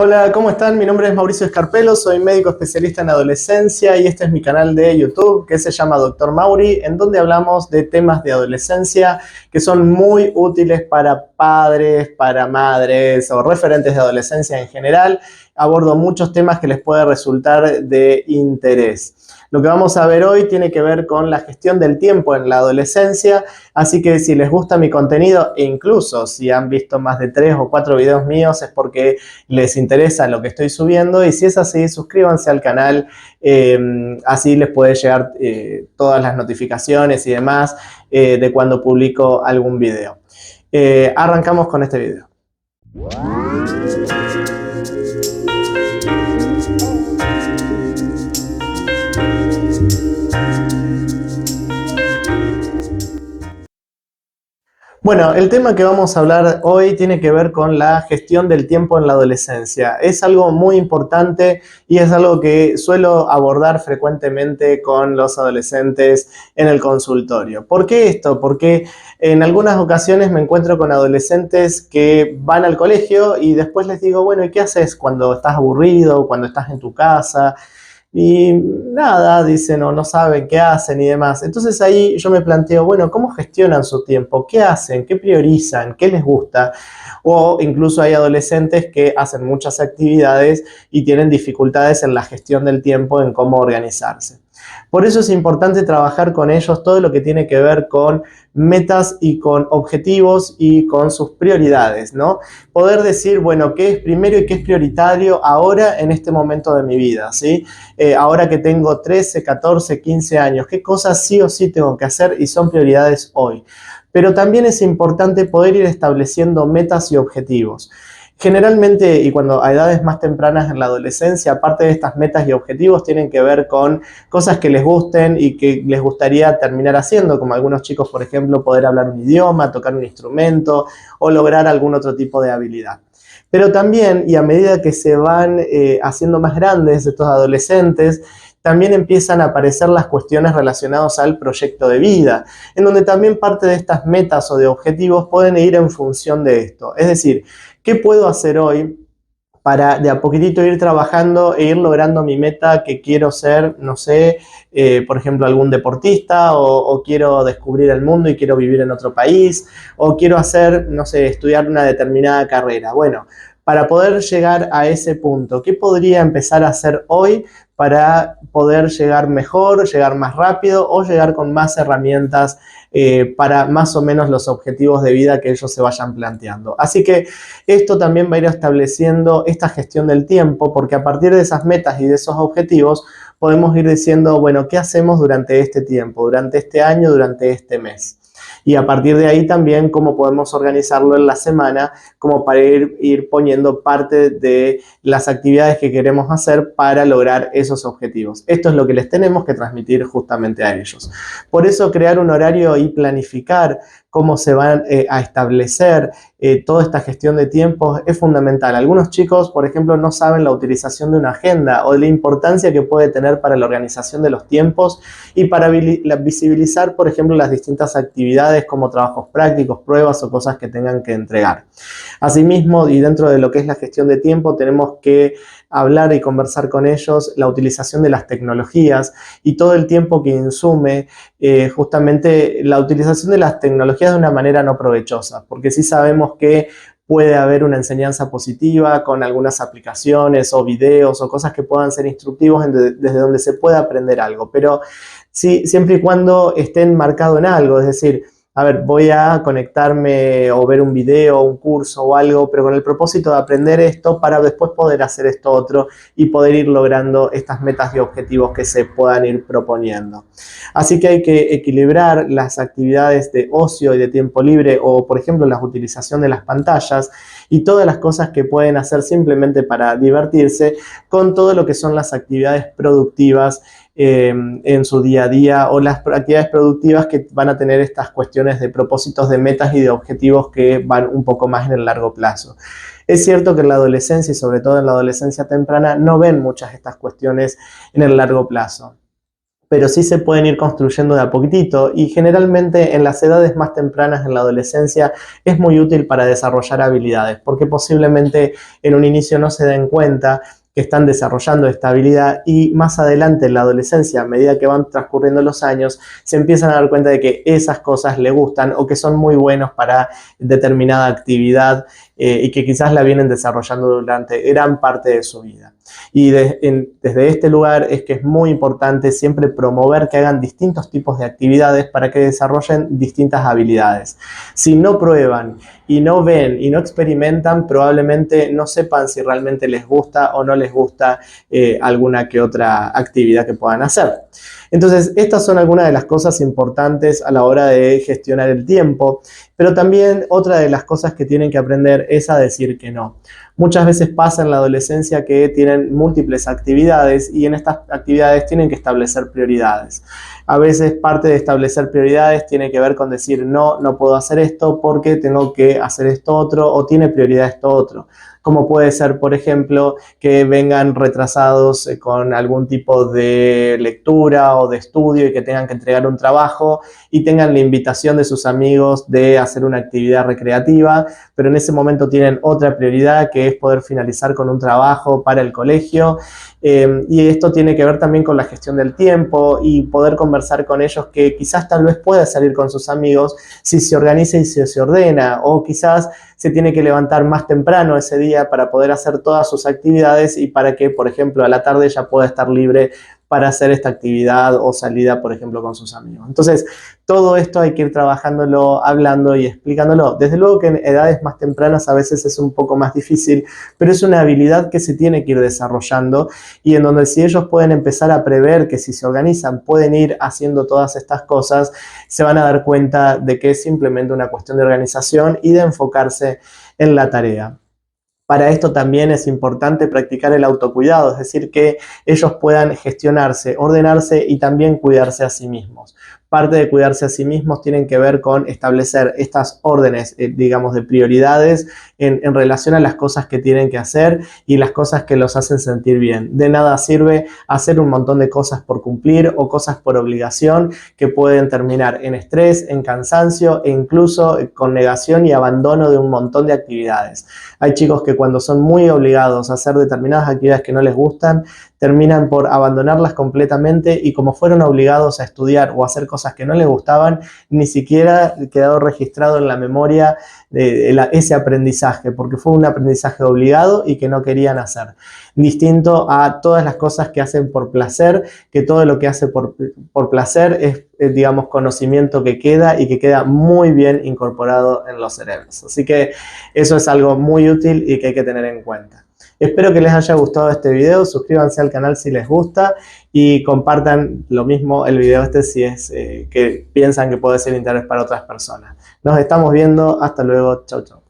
Hola, ¿cómo están? Mi nombre es Mauricio Escarpelo, soy médico especialista en adolescencia y este es mi canal de YouTube que se llama Dr. Mauri, en donde hablamos de temas de adolescencia que son muy útiles para padres, para madres o referentes de adolescencia en general. Abordo muchos temas que les puede resultar de interés. Lo que vamos a ver hoy tiene que ver con la gestión del tiempo en la adolescencia, así que si les gusta mi contenido e incluso si han visto más de 3 o 4 videos míos es porque les interesa lo que estoy subiendo y si es así, suscríbanse al canal, así les puede llegar todas las notificaciones y demás de cuando publico algún video. Arrancamos con este video. Bueno, el tema que vamos a hablar hoy tiene que ver con la gestión del tiempo en la adolescencia. Es algo muy importante y es algo que suelo abordar frecuentemente con los adolescentes en el consultorio. ¿Por qué esto? Porque en algunas ocasiones me encuentro con adolescentes que van al colegio y después les digo, bueno, ¿y qué haces cuando estás aburrido, cuando estás en tu casa? Y nada, dicen o no saben qué hacen y demás. Entonces ahí yo me planteo, bueno, ¿cómo gestionan su tiempo? ¿Qué hacen? ¿Qué priorizan? ¿Qué les gusta? O incluso hay adolescentes que hacen muchas actividades y tienen dificultades en la gestión del tiempo, en cómo organizarse. Por eso es importante trabajar con ellos todo lo que tiene que ver con metas y con objetivos y con sus prioridades, ¿no? Poder decir, bueno, qué es primero y qué es prioritario ahora en este momento de mi vida, ¿sí? Ahora que tengo 13, 14, 15 años, qué cosas sí o sí tengo que hacer y son prioridades hoy. Pero también es importante poder ir estableciendo metas y objetivos. Generalmente, y cuando a edades más tempranas en la adolescencia, aparte de estas metas y objetivos, tienen que ver con cosas que les gusten y que les gustaría terminar haciendo, como algunos chicos, por ejemplo, poder hablar un idioma, tocar un instrumento o lograr algún otro tipo de habilidad. Pero también, y a medida que se van haciendo más grandes estos adolescentes, también empiezan a aparecer las cuestiones relacionadas al proyecto de vida, en donde también parte de estas metas o de objetivos pueden ir en función de esto. Es decir, ¿qué puedo hacer hoy para de a poquitito ir trabajando e ir logrando mi meta que quiero ser, no sé, por ejemplo, algún deportista o quiero descubrir el mundo y quiero vivir en otro país o quiero hacer, no sé, estudiar una determinada carrera? Bueno, para poder llegar a ese punto, ¿qué podría empezar a hacer hoy para poder llegar mejor, llegar más rápido o llegar con más herramientas para más o menos los objetivos de vida que ellos se vayan planteando? Así que esto también va a ir estableciendo esta gestión del tiempo, porque a partir de esas metas y de esos objetivos podemos ir diciendo, bueno, ¿qué hacemos durante este tiempo, durante este año, durante este mes? Y a partir de ahí también cómo podemos organizarlo en la semana como para ir poniendo parte de las actividades que queremos hacer para lograr esos objetivos. Esto es lo que les tenemos que transmitir justamente a ellos. Por eso crear un horario y planificar cómo se van a establecer toda esta gestión de tiempos es fundamental. Algunos chicos, por ejemplo, no saben la utilización de una agenda o de la importancia que puede tener para la organización de los tiempos y para visibilizar, por ejemplo, las distintas actividades como trabajos prácticos, pruebas o cosas que tengan que entregar. Asimismo, y dentro de lo que es la gestión de tiempo, tenemos que hablar y conversar con ellos la utilización de las tecnologías y todo el tiempo que insume justamente la utilización de las tecnologías de una manera no provechosa, porque sí sabemos que puede haber una enseñanza positiva con algunas aplicaciones o videos o cosas que puedan ser instructivos desde donde se pueda aprender algo, pero sí, siempre y cuando estén marcados en algo, es decir, a ver, voy a conectarme o ver un video, un curso o algo, pero con el propósito de aprender esto para después poder hacer esto otro y poder ir logrando estas metas y objetivos que se puedan ir proponiendo. Así que hay que equilibrar las actividades de ocio y de tiempo libre o, por ejemplo, la utilización de las pantallas y todas las cosas que pueden hacer simplemente para divertirse con todo lo que son las actividades productivas en su día a día o las actividades productivas que van a tener estas cuestiones de propósitos, de metas y de objetivos que van un poco más en el largo plazo. Es cierto que en la adolescencia y sobre todo en la adolescencia temprana no ven muchas de estas cuestiones en el largo plazo. pero sí se pueden ir construyendo de a poquitito y generalmente en las edades más tempranas, en la adolescencia, es muy útil para desarrollar habilidades, porque posiblemente en un inicio no se den cuenta que están desarrollando esta habilidad y más adelante en la adolescencia, a medida que van transcurriendo los años, se empiezan a dar cuenta de que esas cosas le gustan o que son muy buenos para determinada actividad y que quizás la vienen desarrollando durante gran parte de su vida. Y desde este lugar es que es muy importante siempre promover que hagan distintos tipos de actividades para que desarrollen distintas habilidades. Si no prueban y no ven y no experimentan, probablemente no sepan si realmente les gusta o no les gusta alguna que otra actividad que puedan hacer. Entonces, estas son algunas de las cosas importantes a la hora de gestionar el tiempo, pero también otra de las cosas que tienen que aprender es a decir que no. Muchas veces pasa en la adolescencia que tienen múltiples actividades y en estas actividades tienen que establecer prioridades. A veces parte de establecer prioridades tiene que ver con decir no, no puedo hacer esto porque tengo que hacer esto otro o tiene prioridad esto otro. Como puede ser, por ejemplo, que vengan retrasados con algún tipo de lectura o de estudio y que tengan que entregar un trabajo y tengan la invitación de sus amigos de hacer una actividad recreativa, pero en ese momento tienen otra prioridad que es poder finalizar con un trabajo para el colegio. Y esto tiene que ver también con la gestión del tiempo y poder conversar con ellos que quizás tal vez pueda salir con sus amigos si se organiza y si se ordena, o quizás se tiene que levantar más temprano ese día para poder hacer todas sus actividades y para que, por ejemplo, a la tarde ya pueda estar libre para hacer esta actividad o salida, por ejemplo, con sus amigos. Entonces, todo esto hay que ir trabajándolo, hablando y explicándolo. Desde luego que en edades más tempranas a veces es un poco más difícil, pero es una habilidad que se tiene que ir desarrollando y en donde si ellos pueden empezar a prever que si se organizan pueden ir haciendo todas estas cosas, se van a dar cuenta de que es simplemente una cuestión de organización y de enfocarse en la tarea. Para esto también es importante practicar el autocuidado, es decir, que ellos puedan gestionarse, ordenarse y también cuidarse a sí mismos. Parte de cuidarse a sí mismos tienen que ver con establecer estas órdenes, digamos, de prioridades en relación a las cosas que tienen que hacer y las cosas que los hacen sentir bien. De nada sirve hacer un montón de cosas por cumplir o cosas por obligación que pueden terminar en estrés, en cansancio e incluso con negación y abandono de un montón de actividades. Hay chicos que cuando son muy obligados a hacer determinadas actividades que no les gustan, terminan por abandonarlas completamente y como fueron obligados a estudiar o a hacer cosas que no les gustaban, ni siquiera quedó registrado en la memoria ese aprendizaje, porque fue un aprendizaje obligado y que no querían hacer. Distinto a todas las cosas que hacen por placer, que todo lo que hace por placer es, digamos, conocimiento que queda y que queda muy bien incorporado en los cerebros. Así que eso es algo muy útil y que hay que tener en cuenta. Espero que les haya gustado este video, suscríbanse al canal si les gusta y compartan lo mismo el video este si es que piensan que puede ser de interés para otras personas. Nos estamos viendo, hasta luego, chau chau.